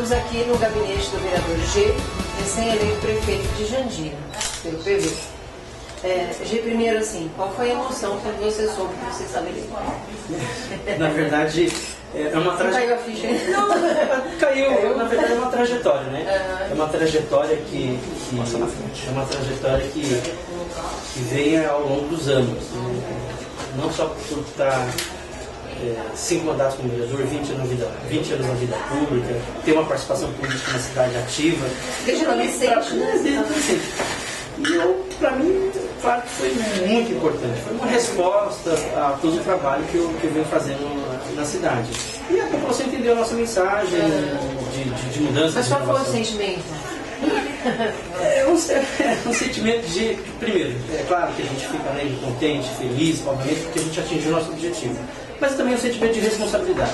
Estamos aqui no gabinete do vereador G, recém-eleito prefeito de Jandira, pelo PV. G, primeiro assim, qual foi a emoção quando você soube que você estava eleito? Na verdade, é uma trajetória. Caiu a ficha? Não, caiu. Na verdade é uma trajetória, né? É uma trajetória que é uma trajetória que vem ao longo dos anos. Não só por estar 5 mandatos como vereador, 20 anos na vida pública, ter uma participação política na cidade ativa. Desde adolescente, né? E para mim, claro que foi muito importante. Foi uma resposta a todo o trabalho que eu venho fazendo na cidade. E a população entendeu a nossa mensagem de mudança. Mas qual foi o sentimento? É um sentimento de, primeiro, é claro que a gente fica alegre, contente, feliz, obviamente, porque a gente atingiu o nosso objetivo. Mas também um sentimento de responsabilidade.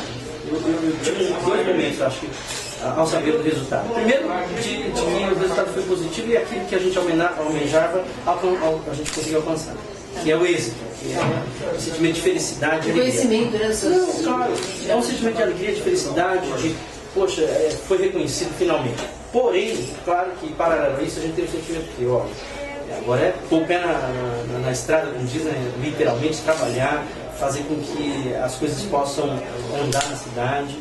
Eu tive dois momentos, acho que, ao saber do resultado. Primeiro, de que o resultado foi positivo e aquilo que a gente almejava, a gente conseguiu alcançar. Que é o êxito, que é um sentimento de felicidade, de alegria. Conhecimento, né? Não, claro, é um sentimento de alegria, de felicidade, de, poxa, foi reconhecido finalmente. Porém, claro que, paralelo a isso, a gente tem um sentimento que, ó, agora é pôr o pé na estrada, como dizem, literalmente, trabalhar, fazer com que as coisas possam andar na cidade.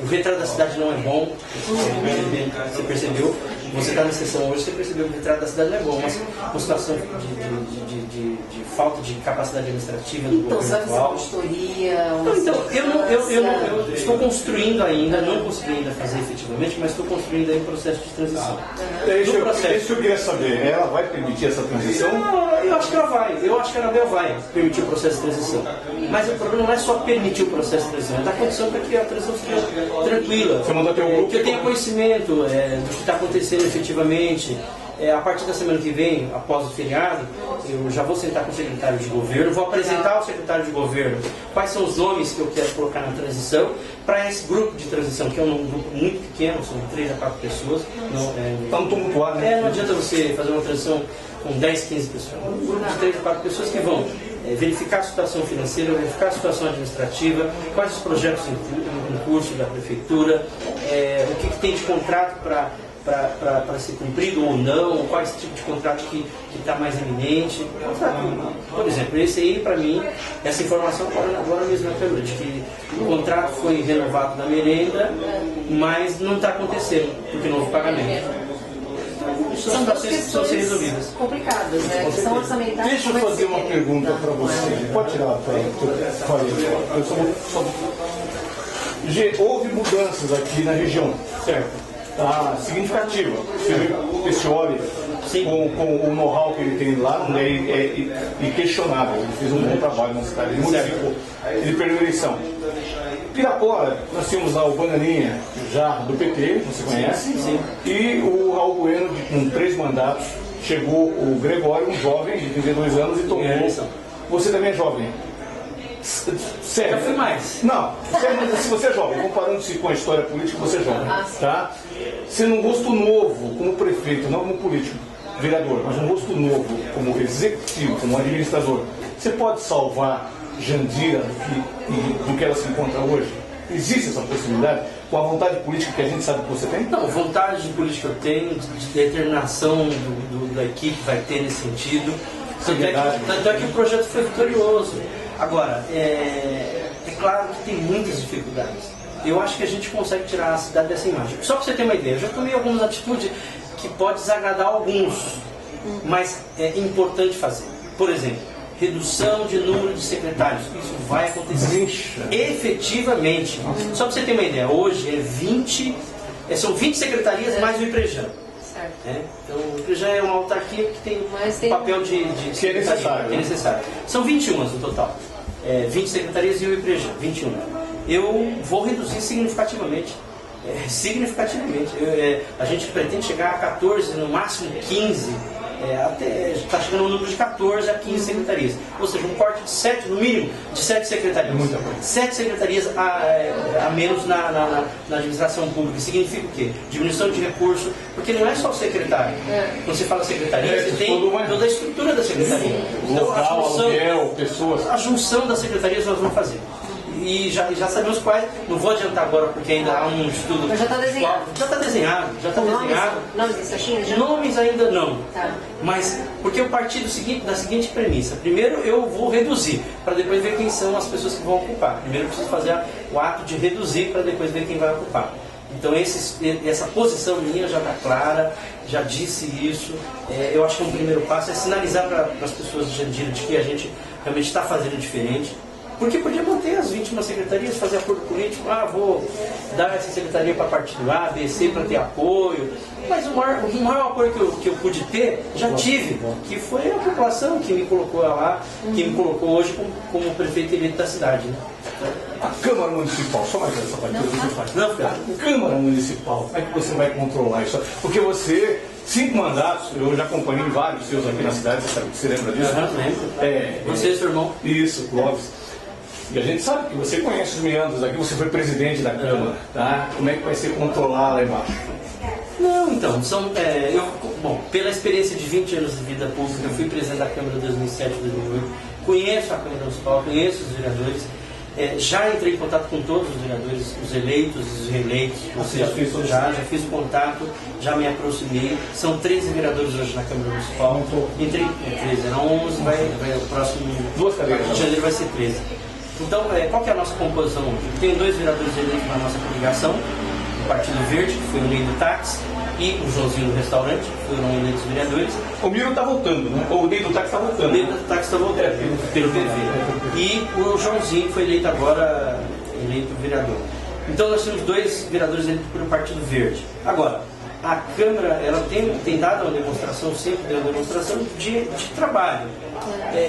O retrato da cidade não é bom, você percebeu. Você está na sessão hoje, você percebeu que o retrato da cidade não é bom, mas uma situação de falta de capacidade administrativa do governo atual. Eu estou construindo ainda, não consegui ainda fazer efetivamente, mas estou construindo aí um processo de transição. Isso que eu queria saber, ela vai permitir essa transição? Eu acho que ela vai, eu acho que a Anabel vai permitir o processo de transição. Mas o problema não é só permitir o processo de transição, é dar condição para que a transição seja tranquila. Você manda ter um grupo que eu tenha conhecimento do que está acontecendo efetivamente. A partir da semana que vem, após o feriado, eu já vou sentar com o secretário de governo, vou apresentar ao secretário de governo quais são os nomes que eu quero colocar na transição para esse grupo de transição, que é um grupo muito pequeno, são 3 a 4 pessoas. Está um tumultuado, né? Não adianta você fazer uma transição com 10, 15 pessoas. Um grupo de 3 a 4 pessoas que vão verificar a situação financeira, verificar a situação administrativa, quais os projetos em curso da prefeitura, o que tem de contrato para ser cumprido ou não, qual esse tipo de contrato que está mais iminente. Por exemplo, esse aí, para mim, essa informação agora mesmo é de que o contrato foi renovado na merenda, mas não está acontecendo, porque não houve pagamento. São duas questões complicadas, né? A questão orçamentária. Deixa eu fazer uma pergunta para você. Pode tirar a G, houve mudanças aqui na região, certo? Significativa. Esse olha com o know-how que ele tem lá é inquestionável. Ele fez um bom trabalho na cidade, ele modificou, ele perdeu a eleição. Pirapora, nós tínhamos lá o Bananinha, já do PT, você conhece, sim. E o Raul Bueno, com 3 mandatos, chegou o Gregório, um jovem de 32 anos, e tomou. Você também é jovem. Sério? Eu fui mais. Não, se você é jovem, comparando-se com a história política, você é jovem, tá? Sendo um rosto novo como prefeito, não como político, vereador, mas um rosto novo como executivo, como administrador, você pode salvar Jandira do que ela se encontra hoje? Existe essa possibilidade? Com a vontade política que a gente sabe que você tem? Não, vontade política eu tenho, de determinação da equipe vai ter nesse sentido. Tanto é que o projeto foi vitorioso. Agora, é claro que tem muitas dificuldades. Eu acho que a gente consegue tirar a cidade dessa imagem. Só para você ter uma ideia, eu já tomei algumas atitudes que pode desagradar alguns, mas é importante fazer. Por exemplo, redução de número de secretários. Isso vai acontecer efetivamente. Só para você ter uma ideia, hoje são 20 secretarias mais o IPREJAN. Então, o IPREJAN é uma autarquia que tem um papel de que é necessário. São 21 no total. 20 secretarias e o IPREJAN, 21. Eu vou reduzir significativamente. A gente pretende chegar a 14, no máximo 15. Até está chegando no número de 14 a 15 secretarias. Ou seja, um corte de 7, no mínimo, de 7 secretarias. 7 secretarias a menos na administração pública. Significa o quê? Diminuição de recurso, porque não é só o secretário. Quando você fala secretaria, você tem toda a estrutura da secretaria. Então, local, aluguel, pessoas. A junção das secretarias nós vamos fazer. e já sabemos quais. Não vou adiantar agora porque ainda há um estudo. Mas já está desenhado. Já está desenhado, já está desenhado. Nomes de faixinhas? Nomes ainda não. Tá. Mas porque eu parti da seguinte premissa. Primeiro eu vou reduzir, para depois ver quem são as pessoas que vão ocupar. Primeiro eu preciso fazer o ato de reduzir para depois ver quem vai ocupar. Então essa posição minha já está clara, já disse isso. Eu acho que um primeiro passo é sinalizar para as pessoas de Jandira de que a gente realmente está fazendo diferente. Porque podia manter as 21 secretarias, fazer acordo político, vou dar essa secretaria para partido A, B, C para ter apoio. Mas o maior apoio que eu pude ter, já tive, que foi a população que me colocou lá, que me colocou hoje como prefeito eleito da cidade. Né? A Câmara Municipal, só mais essa parte que você faz. Não, cara. A Câmara Municipal, como é que você vai controlar isso? Porque você, 5 mandatos, eu já acompanhei vários seus aqui na cidade, você lembra disso? Lembro. Você, seu irmão? Isso, Clóvis. E a gente sabe que você conhece os meandros aqui, você foi presidente da Câmara, tá? Como é que vai ser controlar lá embaixo? Não, então, pela experiência de 20 anos de vida pública, eu fui presidente da Câmara de 2007 e 2008, conheço a Câmara Municipal, conheço os vereadores, já entrei em contato com todos os vereadores, os eleitos e os reeleitos, já fiz o contato, já me aproximei, são 13 vereadores hoje na Câmara Municipal, entrei 13, eram 11, vai o próximo, 2 cadeiras, de janeiro vai ser 13. Então, qual que é a nossa composição hoje? Tenho 2 vereadores eleitos na nossa coligação, o Partido Verde, que foi o Ney do Táxi, e o Joãozinho do Restaurante, que foram eleitos vereadores. O Miro está voltando, né? Ou o Ney do Táxi está voltando. O Ney do Táxi está voltando, pelo PV. E o Joãozinho foi eleito agora, eleito vereador. Então, nós temos 2 vereadores eleitos pelo Partido Verde. Agora, a Câmara ela tem dado uma demonstração, sempre deu uma demonstração de trabalho.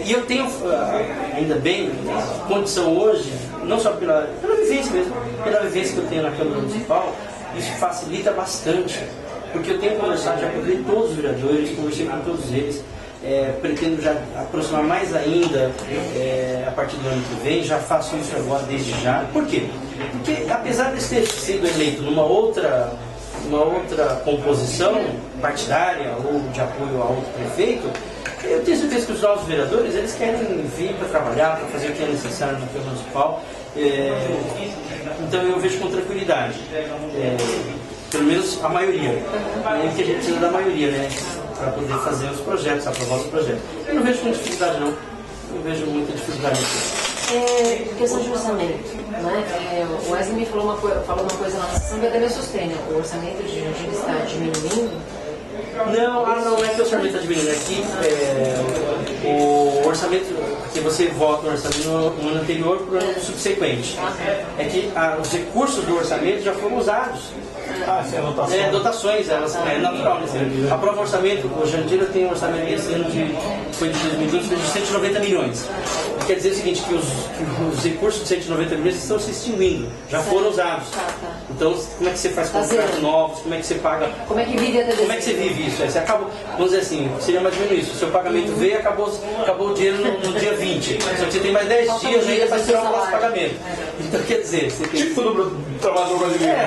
E eu tenho, ainda bem, condição hoje, não só pela vivência mesmo, pela vivência que eu tenho na Câmara Municipal, isso facilita bastante, porque eu tenho conversado, já convidei todos os vereadores, conversei com todos eles, pretendo já aproximar mais ainda a partir do ano que vem, já faço isso agora desde já. Por quê? Porque apesar de ter sido eleito numa outra composição partidária ou de apoio a outro prefeito, eu tenho certeza que os novos vereadores eles querem vir para trabalhar, para fazer o que é necessário na Câmara Municipal. Então eu vejo com tranquilidade, pelo menos a maioria, que a gente precisa da maioria, né, para poder fazer os projetos, aprovar os projetos. Eu não vejo muita dificuldade não, Questão de orçamento, né? O Wesley me falou uma coisa na sessão que eu até me assustei, né? O orçamento de Jandira está diminuindo. Não é que o orçamento está diminuindo, é que o orçamento, que você vota no orçamento no ano anterior para o ano subsequente. É que os recursos do orçamento já foram usados. Dotações, elas é natural. Aprova o orçamento, o Jandira tem um orçamento esse ano foi de 2012, foi de 190 milhões. Quer dizer o seguinte, que os recursos de 190 milhões estão se extinguindo, já foram usados. Então, como é que você faz contratos novos, como é que você paga... Como é que vive até Como é que você vive isso? Você acaba, vamos dizer assim, seria mais ou menos isso. O seu pagamento veio e acabou o dinheiro no dia 20. Só que você tem mais 10 dias ainda para tirar o nosso pagamento. Então, quer dizer... Você tem... Tipo do trabalhador brasileiro.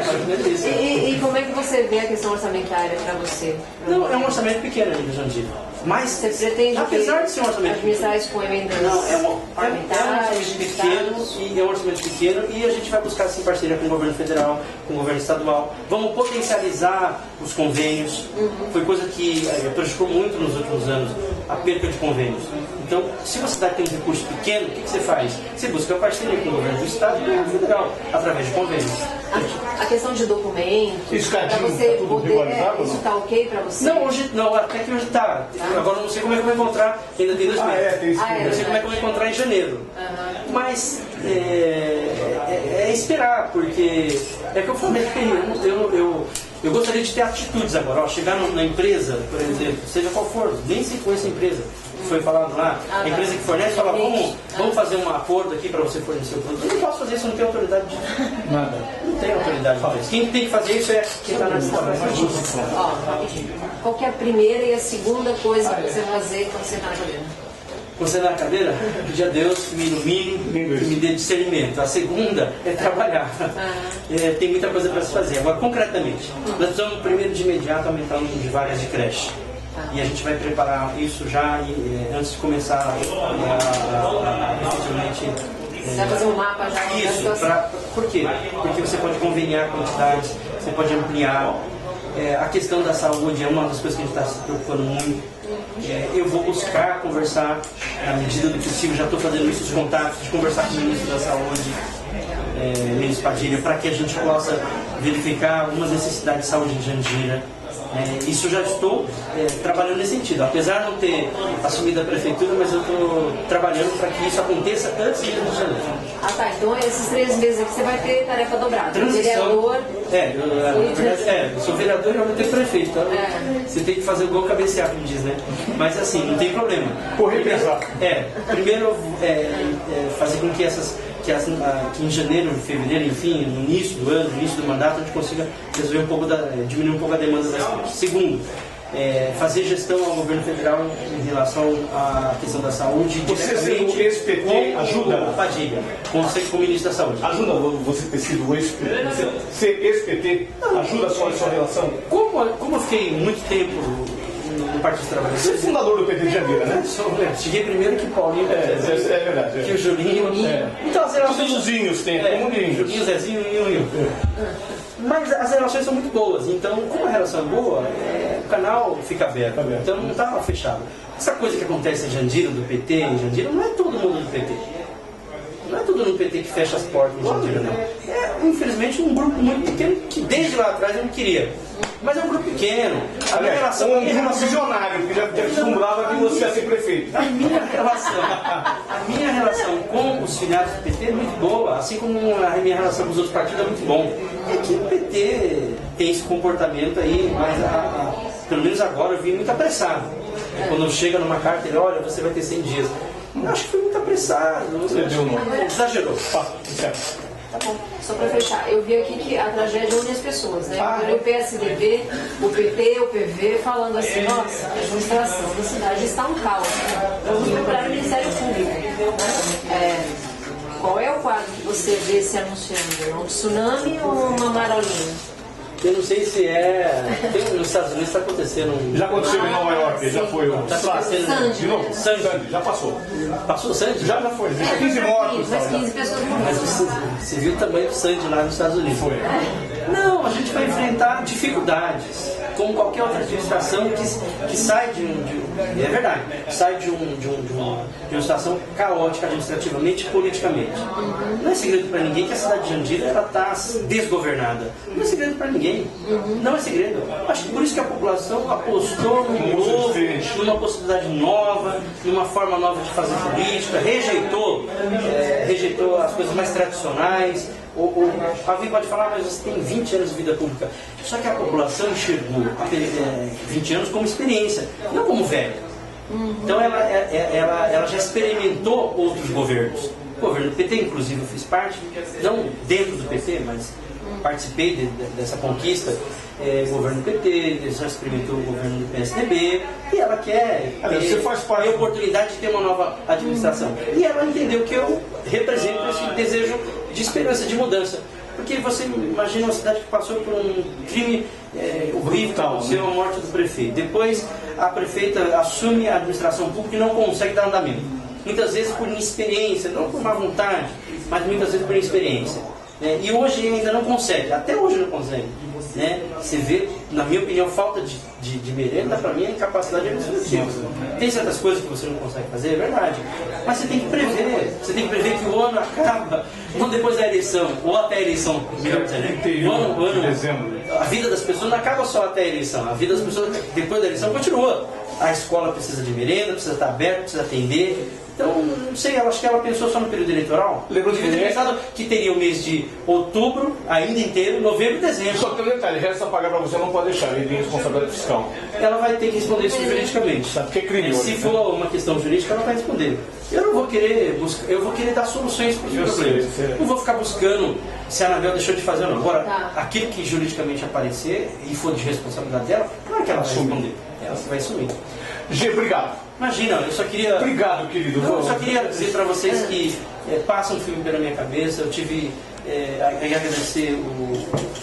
Isso. E como é que você vê a questão orçamentária para você? Não, é um orçamento pequeno ainda, Jandira. Mas você pretende apesar de ser um orçamento administrar isso com emendas orçamento pequeno e é um orçamento pequeno e a gente vai buscar assim parceria com o governo federal, com o governo estadual. Vamos potencializar os convênios. Foi coisa que prejudicou muito nos últimos anos, a perda de convênios. Então, se você tem um recurso pequeno, o que você faz? Você busca parceria com o governo do estado e com o governo federal, através de convênios. A questão de documentos, para você poder, isso está ok para você? Não, hoje não, até que hoje está. Agora eu não sei como é que eu vou encontrar, ainda tem 2 meses. Não sei como é que eu vou encontrar em janeiro. Mas é esperar, porque é que eu falei, eu gostaria de ter atitudes agora, chegar na empresa, por exemplo, seja qual for, nem se for essa empresa. Foi falado lá, a empresa que fornece fala, vamos fazer um acordo aqui para você fornecer o produto. Eu não posso fazer isso, eu não tenho autoridade de nada. Não tenho autoridade de fazer isso. Quem tem que fazer isso é quem está na administração. Qual que é a primeira e a segunda coisa que você vai fazer quando você está na cadeira? Quando você está na cadeira, pedir a Deus que me ilumine, que me dê discernimento. A segunda é trabalhar. Tem muita coisa para se fazer. Agora, concretamente, nós precisamos primeiro de imediato aumentar o número de vagas de creche. E a gente vai preparar isso já antes de começar efetivamente Você vai fazer um mapa já da Isso, situação. por quê? Porque você pode conveniar quantidades, você pode ampliar. A questão da saúde é uma das coisas que a gente está se preocupando muito. Eu vou buscar conversar, na medida do possível, já estou fazendo isso, os contatos, de conversar com o ministro da Saúde, ministro Padilha, para que a gente possa verificar algumas necessidades de saúde em Jandira. Isso eu já estou trabalhando nesse sentido, apesar de não ter assumido a prefeitura, mas eu estou trabalhando para que isso aconteça antes de janeiro. Ah tá, então esses 3 meses aqui você vai ter tarefa dobrada. Vereador. Eu sou vereador e eu vou ter prefeito, então você tem que fazer o gol cabecear, como diz, né? Mas assim, não tem problema. Correr pesado. Primeiro fazer com que que em janeiro, fevereiro, enfim, no início do ano, no início do mandato, a gente consiga resolver diminuir um pouco a demanda das coisas. Segundo, fazer gestão ao governo federal em relação à questão da saúde. Você ser o ex-PT ajuda? Padilha, com o ministro da Saúde. Ajuda você ter sido o ex-PT? Ser ex-PT ajuda a sua relação? Como eu fiquei muito tempo no Partido dos Trabalhadores. Você é fundador do PT de Jandira, né? Cheguei primeiro que Paulinho, verdade. que o Julinho. Então as relações. Todos os Zinhos tem, como índios. Julinho, Zezinho e eu. Mas as relações são muito boas, então, como a relação é boa, o canal fica aberto, então não está fechado. Essa coisa que acontece em Jandira, do PT, em Jandira, não é todo mundo do PT. Não é todo mundo do PT que fecha as portas em Jandira, não. Infelizmente, um grupo muito pequeno que desde lá atrás eu não queria. Mas é um grupo pequeno. A minha relação um grupo visionário, que já acostumava que você ia ser prefeito. A minha relação com os filiados do PT é muito boa, assim como a minha relação com os outros partidos é muito bom. É que o PT tem esse comportamento aí, mas pelo menos agora eu vi muito apressado. Quando chega numa carta, ele olha, você vai ter 100 dias. Eu acho que foi muito apressado. Exagerou. Certo. Tá bom, só para fechar, eu vi aqui que a tragédia une as pessoas, né? O PSDB, o PT, o PV, falando assim, nossa, a administração da cidade está um caos. Vamos procurar o Ministério Público. Qual é o quadro que você vê se anunciando? É um tsunami ou uma marolinha? Eu não sei se nos Estados Unidos está acontecendo. Já aconteceu em Nova York, já foi o Sandy. De novo, Sandy, já passou. Passou o Sandy? Já foi. 15 mortos. Mas 15 pessoas morreram. Mas você viu o tamanho do Sandy lá nos Estados Unidos? Foi. Não, a gente vai enfrentar dificuldades, como qualquer outra administração que sai é verdade, sai de uma situação caótica administrativamente e politicamente. Não é segredo para ninguém que a cidade de Jandira está desgovernada. Não é segredo para ninguém. Não é segredo. Acho que por isso que a população apostou numa possibilidade nova, numa forma nova de fazer política, rejeitou as coisas mais tradicionais. Alguém pode falar, mas você tem 20 anos de vida pública. Só que a população enxergou 20 anos como experiência, não como velho. Então ela já experimentou outros governos. O governo do PT, inclusive, eu fiz parte, não dentro do PT, mas participei dessa conquista. O governo do PT, já experimentou o governo do PSDB, e ela quer ter a oportunidade de ter uma nova administração. E ela entendeu que eu represento esse desejo de esperança, de mudança. Porque você imagina uma cidade que passou por um crime horrível, a morte do prefeito. Depois a prefeita assume a administração pública e não consegue dar andamento. Muitas vezes por inexperiência, não por má vontade, mas muitas vezes por inexperiência. E hoje ainda não consegue, até hoje não consegue. Você vê, na minha opinião, falta de merenda, para mim, é incapacidade administrativa. Tem certas coisas que você não consegue fazer, é verdade. Mas você tem que prever. Você tem que prever que o ano acaba, não depois da eleição, ou até a eleição. A vida das pessoas não acaba só até a eleição. A vida das pessoas, depois da eleição, continua. A escola precisa de merenda, precisa estar aberta, precisa atender. Então, não sei, eu acho que ela pensou só no período eleitoral. Lembrou de ter pensado que teria o mês de outubro, ainda inteiro, novembro e dezembro. Só que tem um detalhe, resta pagar para você, não pode deixar, ele tem responsabilidade fiscal. Ela vai ter que responder isso juridicamente. Porque é crime. Se for uma questão jurídica, ela vai responder. Eu não vou querer buscar, eu vou querer dar soluções para os problemas. Não vou ficar buscando se a Anabel deixou de fazer ou não. Agora, aquilo que juridicamente aparecer e for de responsabilidade dela, claro que ela vai responder. Ela vai assumir. G, obrigado. Imagina, eu só queria... Obrigado, querido. Eu só queria dizer para vocês que passa um filme pela minha cabeça. Eu tive a agradecer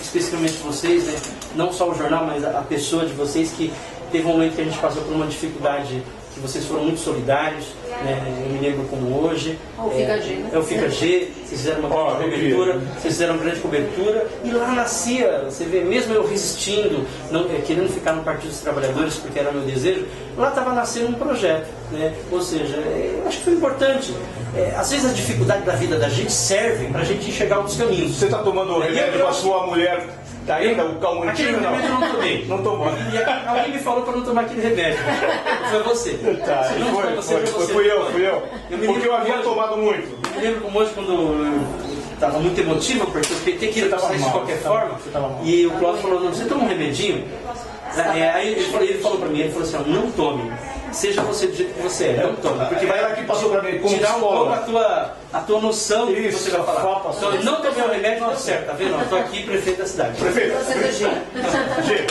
especificamente vocês, não só o jornal, mas a pessoa de vocês, que teve um momento que a gente passou por uma dificuldade que que vocês foram muito solidários, né? Eu me lembro como hoje. O Fica G, né? É o Fica G, vocês fizeram uma grande cobertura, vocês fizeram uma grande cobertura, e lá nascia, você vê, mesmo eu resistindo, não, querendo ficar no Partido dos Trabalhadores, porque era meu desejo, lá estava nascendo um projeto, né? Ou seja, eu acho que foi importante. Às vezes a dificuldade da vida da gente serve para a gente enxergar outros caminhos. Você está tomando o remédio com a sua mulher ainda, o calmantinho? Aquele remédio eu não tomei. Não tomou. E alguém me falou para não tomar aquele remédio. Foi você. Tá, Se não foi você, fui eu. Porque eu havia tomado muito. Eu me lembro como hoje, quando eu estava muito emotivo, porque o PT queria sair de qualquer forma, e o Cláudio falou, não, você toma um remedinho? Aí ele falou para mim, ele falou assim, não tome. Seja você do jeito que você é, não tome. Porque vai ela que passou para mim como tirar um pouco a tua noção do que você vai falar. Então, não tomei o remédio, não deu certo, tá vendo? Eu estou aqui, prefeito da cidade. Prefeito. Você é do G. G.